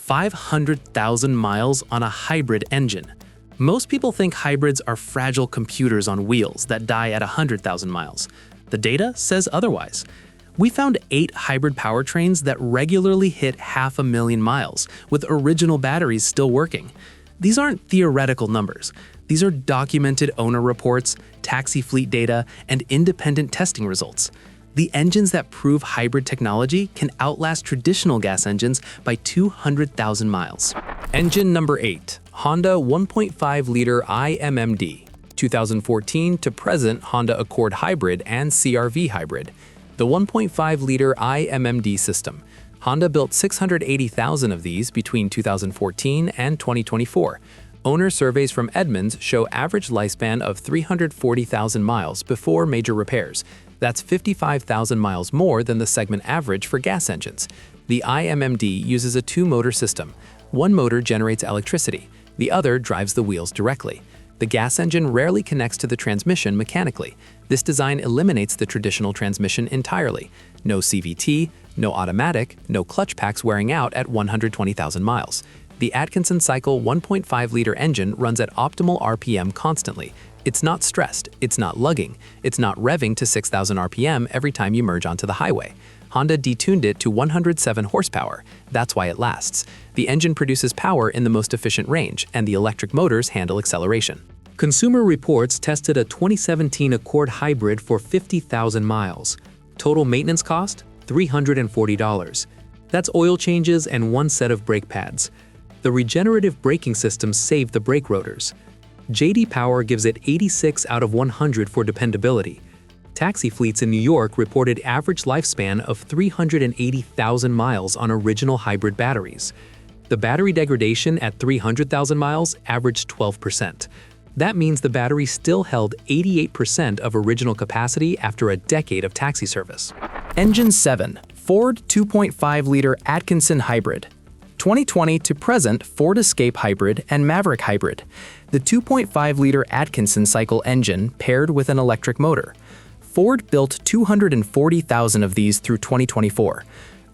500,000 miles on a hybrid engine. Most people think hybrids are fragile computers on wheels that die at 100,000 miles. The data says otherwise. We found 8 hybrid powertrains that regularly hit 500,000 miles, with original batteries still working. These aren't theoretical numbers. These are documented owner reports, taxi fleet data, and independent testing results. The engines that prove hybrid technology can outlast traditional gas engines by 200,000 miles. Engine number 8, Honda 1.5-liter iMMD, 2014 to present Honda Accord Hybrid and CR-V Hybrid. The 1.5-liter iMMD system. Honda built 680,000 of these between 2014 and 2024. Owner surveys from Edmunds show average lifespan of 340,000 miles before major repairs. That's 55,000 miles more than the segment average for gas engines. The iMMD uses a 2-motor system. One motor generates electricity, the other drives the wheels directly. The gas engine rarely connects to the transmission mechanically. This design eliminates the traditional transmission entirely. No CVT, no automatic, no clutch packs wearing out at 120,000 miles. The Atkinson cycle 1.5-liter engine runs at optimal RPM constantly. It's not stressed, it's not lugging, it's not revving to 6,000 RPM every time you merge onto the highway. Honda detuned it to 107 horsepower. That's why it lasts. The engine produces power in the most efficient range, and the electric motors handle acceleration. Consumer Reports tested a 2017 Accord Hybrid for 50,000 miles. Total maintenance cost? $340. That's oil changes and one set of brake pads. The regenerative braking system saved the brake rotors. J.D. Power gives it 86 out of 100 for dependability. Taxi fleets in New York reported average lifespan of 380,000 miles on original hybrid batteries. The battery degradation at 300,000 miles averaged 12%. That means the battery still held 88% of original capacity after a decade of taxi service. Engine 7, Ford 2.5-liter Atkinson Hybrid. 2020 to present Ford Escape Hybrid and Maverick Hybrid. The 2.5-liter Atkinson cycle engine paired with an electric motor. Ford built 240,000 of these through 2024.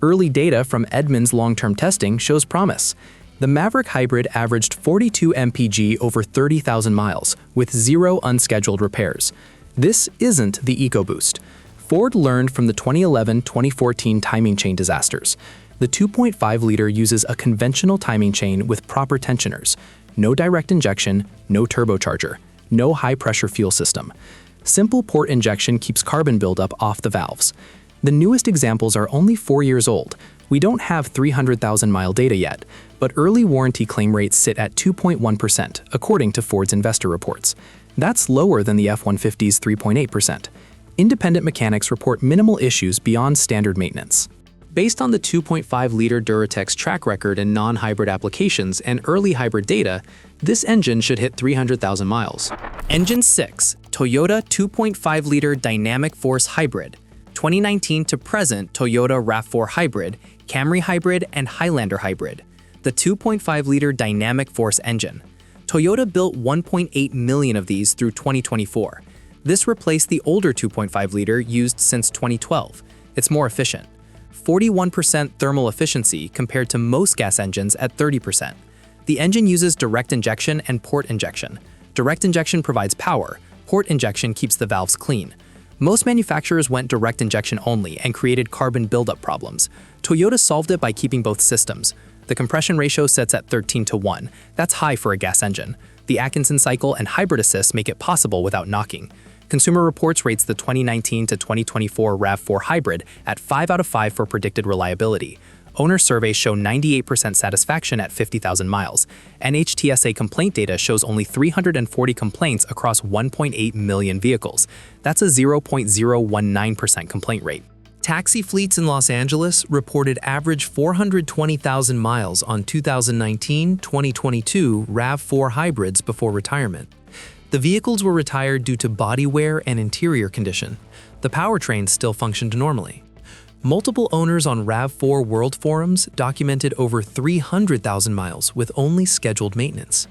Early data from Edmunds long-term testing shows promise. The Maverick Hybrid averaged 42 mpg over 30,000 miles, with 0 unscheduled repairs. This isn't the EcoBoost. Ford learned from the 2011-2014 timing chain disasters. The 2.5-liter uses a conventional timing chain with proper tensioners. No direct injection, no turbocharger, no high-pressure fuel system. Simple port injection keeps carbon buildup off the valves. The newest examples are only 4 years old. We don't have 300,000-mile data yet, but early warranty claim rates sit at 2.1%, according to Ford's investor reports. That's lower than the F-150's 3.8%. Independent mechanics report minimal issues beyond standard maintenance. Based on the 2.5-liter Duratex track record in non-hybrid applications and early hybrid data, this engine should hit 300,000 miles. Engine 6, Toyota 2.5-liter Dynamic Force Hybrid. 2019 to present Toyota RAV4 Hybrid, Camry Hybrid, and Highlander Hybrid. The 2.5-liter Dynamic Force engine. Toyota built 1.8 million of these through 2024. This replaced the older 2.5-liter used since 2012. It's more efficient. 41% thermal efficiency compared to most gas engines at 30%. The engine uses direct injection and port injection. Direct injection provides power. Port injection keeps the valves clean. Most manufacturers went direct injection only and created carbon buildup problems. Toyota solved it by keeping both systems. The compression ratio sets at 13:1. That's high for a gas engine. The Atkinson cycle and hybrid assist make it possible without knocking. Consumer Reports rates the 2019 to 2024 RAV4 Hybrid at 5 out of 5 for predicted reliability. Owner surveys show 98% satisfaction at 50,000 miles. NHTSA complaint data shows only 340 complaints across 1.8 million vehicles. That's a 0.019% complaint rate. Taxi fleets in Los Angeles reported average 420,000 miles on 2019-2022 RAV4 hybrids before retirement. The vehicles were retired due to body wear and interior condition. The powertrain still functioned normally. Multiple owners on RAV4 World forums documented over 300,000 miles with only scheduled maintenance.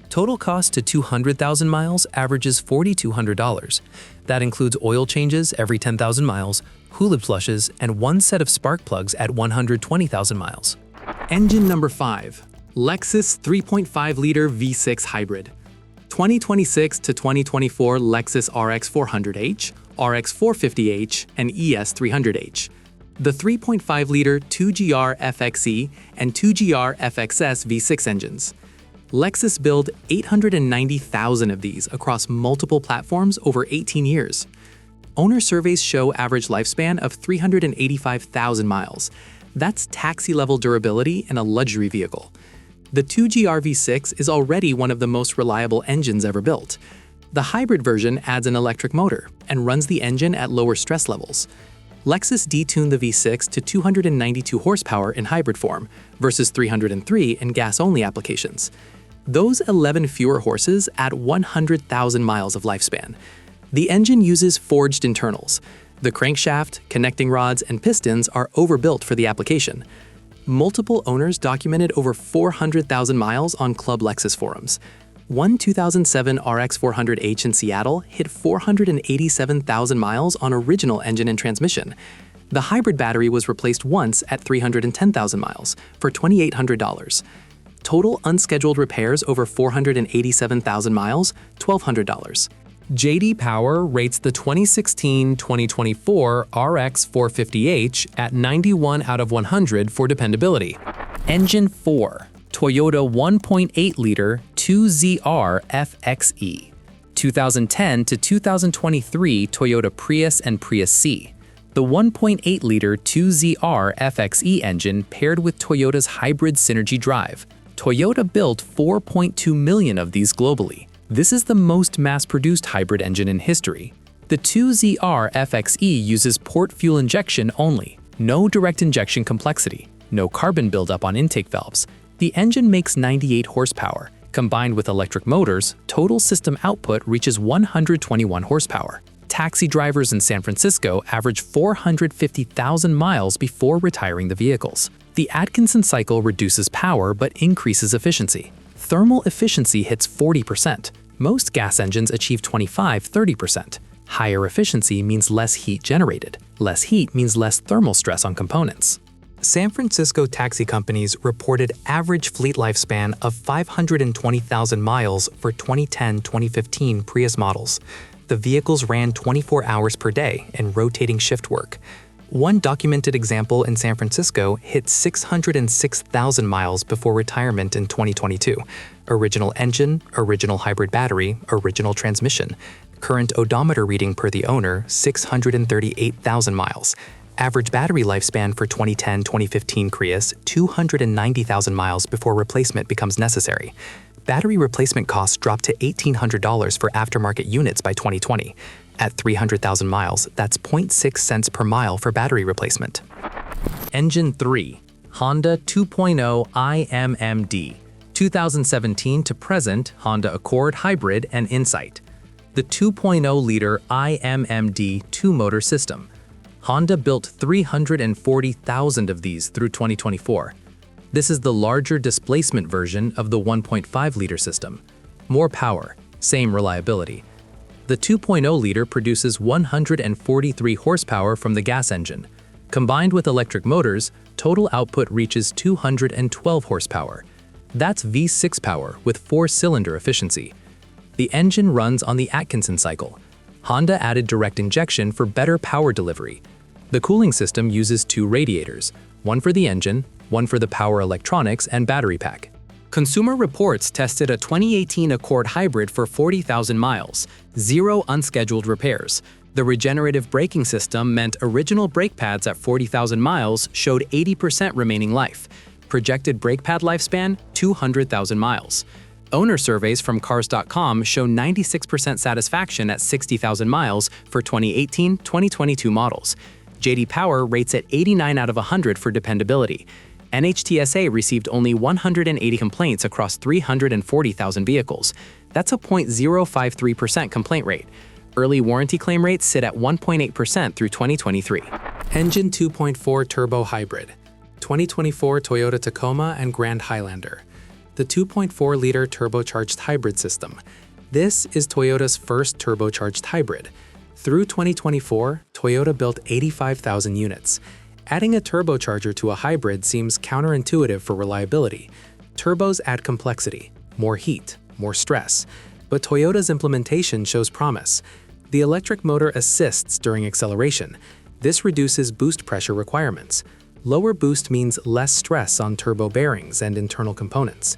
Total cost to 200,000 miles averages $4,200. That includes oil changes every 10,000 miles, hoolib flushes, and one set of spark plugs at 120,000 miles. Engine number 5. Lexus 3.5-liter V6 hybrid. 2026 to 2024 Lexus RX 400h, RX 450h, and ES 300h. The 3.5-liter 2GR FXE and 2GR FXS V6 engines. Lexus built 890,000 of these across multiple platforms over 18 years. Owner surveys show average lifespan of 385,000 miles. That's taxi-level durability in a luxury vehicle. The 2GR V6 is already one of the most reliable engines ever built. The hybrid version adds an electric motor and runs the engine at lower stress levels. Lexus detuned the V6 to 292 horsepower in hybrid form versus 303 in gas-only applications. Those 11 fewer horses add 100,000 miles of lifespan. The engine uses forged internals. The crankshaft, connecting rods, and pistons are overbuilt for the application. Multiple owners documented over 400,000 miles on Club Lexus forums. One 2007 RX 400h in Seattle hit 487,000 miles on original engine and transmission. The hybrid battery was replaced once at 310,000 miles for $2,800. Total unscheduled repairs over 487,000 miles, $1,200. J.D. Power rates the 2016-2024 RX 450h at 91 out of 100 for dependability. Engine 4. Toyota 1.8-liter 2ZR FXE. 2010 to 2023 Toyota Prius and Prius C. The 1.8-liter 2ZR FXE engine paired with Toyota's hybrid Synergy drive. Toyota built 4.2 million of these globally. This is the most mass-produced hybrid engine in history. The 2ZR FXE uses port fuel injection only, no direct injection complexity, no carbon buildup on intake valves. The engine makes 98 horsepower. Combined with electric motors, total system output reaches 121 horsepower. Taxi drivers in San Francisco average 450,000 miles before retiring the vehicles. The Atkinson cycle reduces power but increases efficiency. Thermal efficiency hits 40%. Most gas engines achieve 25–30%. Higher efficiency means less heat generated. Less heat means less thermal stress on components. San Francisco taxi companies reported average fleet lifespan of 520,000 miles for 2010-2015 Prius models. The vehicles ran 24 hours per day in rotating shift work. One documented example in San Francisco hit 606,000 miles before retirement in 2022. Original engine, original hybrid battery, original transmission. Current odometer reading per the owner, 638,000 miles. Average battery lifespan for 2010-2015 Prius, 290,000 miles before replacement becomes necessary. Battery replacement costs dropped to $1,800 for aftermarket units by 2020. At 300,000 miles, that's 0.6 cents per mile for battery replacement. Engine 3. Honda 2.0 iMMD. 2017 to present Honda Accord Hybrid and Insight. The 2.0-liter iMMD two-motor system. Honda built 340,000 of these through 2024. This is the larger displacement version of the 1.5-liter system. More power, same reliability. The 2.0-liter produces 143 horsepower from the gas engine. Combined with electric motors, total output reaches 212 horsepower. That's V6 power with 4-cylinder efficiency. The engine runs on the Atkinson cycle. Honda added direct injection for better power delivery. The cooling system uses 2 radiators, one for the engine, one for the power electronics and battery pack. Consumer Reports tested a 2018 Accord Hybrid for 40,000 miles, 0 unscheduled repairs. The regenerative braking system meant original brake pads at 40,000 miles showed 80% remaining life. Projected brake pad lifespan, 200,000 miles. Owner surveys from Cars.com show 96% satisfaction at 60,000 miles for 2018-2022 models. J.D. Power rates it 89 out of 100 for dependability. NHTSA received only 180 complaints across 340,000 vehicles. That's a 0.053% complaint rate. Early warranty claim rates sit at 1.8% through 2023. Engine 2.4 Turbo Hybrid. 2024 Toyota Tacoma and Grand Highlander. The 2.4-liter turbocharged hybrid system. This is Toyota's first turbocharged hybrid. Through 2024, Toyota built 85,000 units. Adding a turbocharger to a hybrid seems counterintuitive for reliability. Turbos add complexity, more heat, more stress, but Toyota's implementation shows promise. The electric motor assists during acceleration. This reduces boost pressure requirements. Lower boost means less stress on turbo bearings and internal components.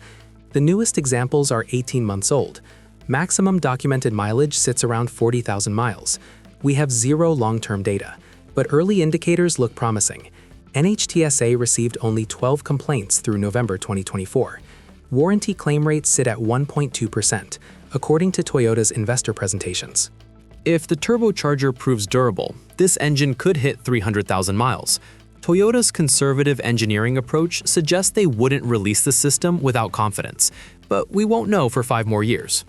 The newest examples are 18 months old. Maximum documented mileage sits around 40,000 miles. We have zero long-term data, but early indicators look promising. NHTSA received only 12 complaints through November 2024. Warranty claim rates sit at 1.2%, according to Toyota's investor presentations. If the turbocharger proves durable, this engine could hit 300,000 miles. Toyota's conservative engineering approach suggests they wouldn't release the system without confidence, but we won't know for 5 more years.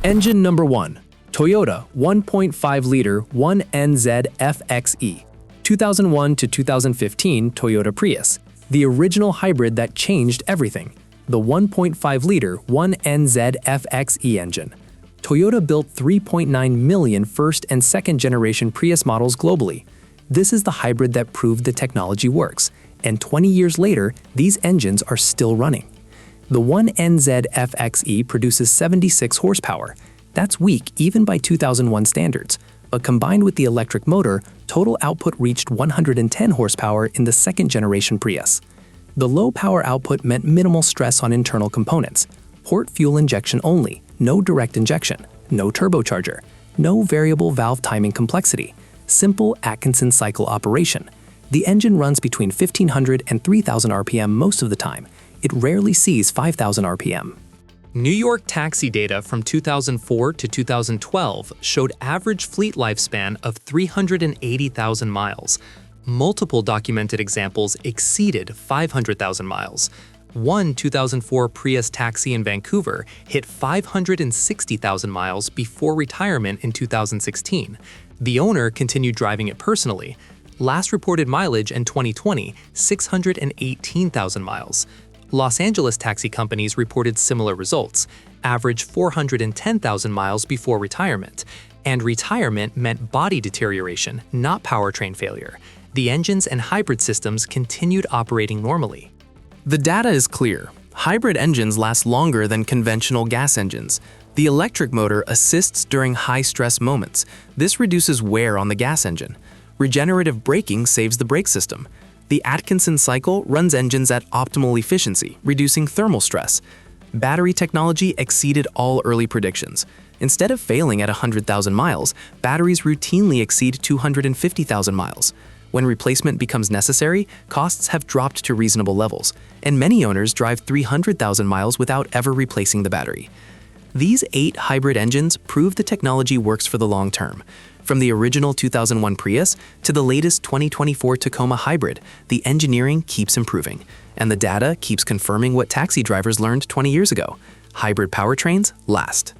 Engine number 1. Toyota 1.5-liter 1NZ-FXE. 2001 to 2015 Toyota Prius, the original hybrid that changed everything. The 1.5-liter 1NZ-FXE engine. Toyota built 3.9 million first and second generation Prius models globally. This is the hybrid that proved the technology works, and 20 years later, these engines are still running. The 1NZ-FXE produces 76 horsepower. That's weak even by 2001 standards, but combined with the electric motor, total output reached 110 horsepower in the second generation Prius. The low power output meant minimal stress on internal components. Port fuel injection only, no direct injection, no turbocharger, no variable valve timing complexity, simple Atkinson cycle operation. The engine runs between 1,500 and 3,000 RPM most of the time. It rarely sees 5,000 RPM. New York taxi data from 2004 to 2012 showed average fleet lifespan of 380,000 miles. Multiple documented examples exceeded 500,000 miles. One 2004 Prius taxi in Vancouver hit 560,000 miles before retirement in 2016. The owner continued driving it personally. Last reported mileage in 2020, 618,000 miles. Los Angeles taxi companies reported similar results, average 410,000 miles before retirement. And retirement meant body deterioration, not powertrain failure. The engines and hybrid systems continued operating normally. The data is clear. Hybrid engines last longer than conventional gas engines. The electric motor assists during high-stress moments. This reduces wear on the gas engine. Regenerative braking saves the brake system. The Atkinson cycle runs engines at optimal efficiency, reducing thermal stress. Battery technology exceeded all early predictions. Instead of failing at 100,000 miles, batteries routinely exceed 250,000 miles. When replacement becomes necessary, costs have dropped to reasonable levels, and many owners drive 300,000 miles without ever replacing the battery. These 8 hybrid engines prove the technology works for the long term. From the original 2001 Prius to the latest 2024 Tacoma hybrid, the engineering keeps improving, and the data keeps confirming what taxi drivers learned 20 years ago. Hybrid powertrains last.